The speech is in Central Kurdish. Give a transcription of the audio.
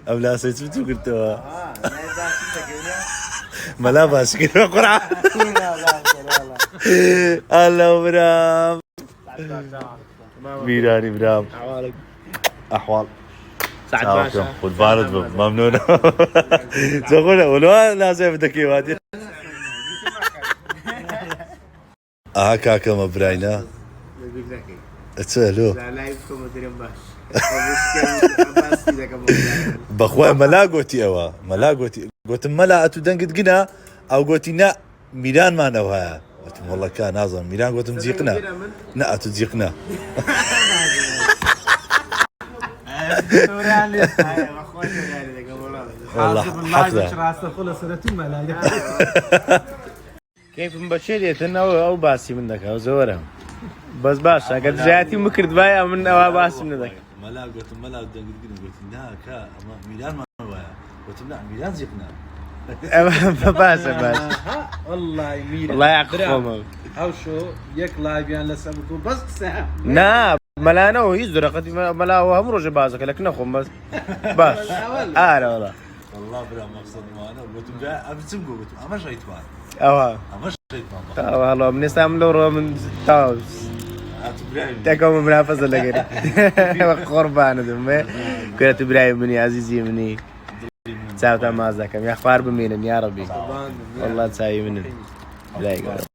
ئەم لاسەی چ گرتەوە مەلا باشکردوە قورعە ئەلە برام میرانی برام ئەحواڵ خودبارت بم ممنون زغونه ولو لازم دكيواتي كاكا براينا اتسالو بخوا ملاقوتي اوا ملاقوتي قلت ملا اتو دنقت قنا او قلت نا ميلان ما نوها قلت والله كان ناظر ميلان قلت مزيقنا نا اتو تزيقنا والله كيف مبشريت انه او باسي منك او زورهم بس باشا قد جاتي مكرت بايا من او باسي منك ملا قلت ملا قلت لا كا ميلان ما نوها قلت لا ميلان زيقنا باشا والله ميلان الله يعقبهم او شو يك لايفيان لسبكو بس ساعه نا ملانا وهي زرقت ملا وهم رجع بازك لكن اخو بس باش لا والله والله بلا مقصد ما انا قلت لا ابتسم قلت اما شيت مان اها اما شيت مان والله من استعملوا من تاوس تكون منافسه لقيت قربان دمي كنت ابراهيم مني عزيزي مني تساوت مازكم يا اخبار بمين يا ربي والله تساوي مني لا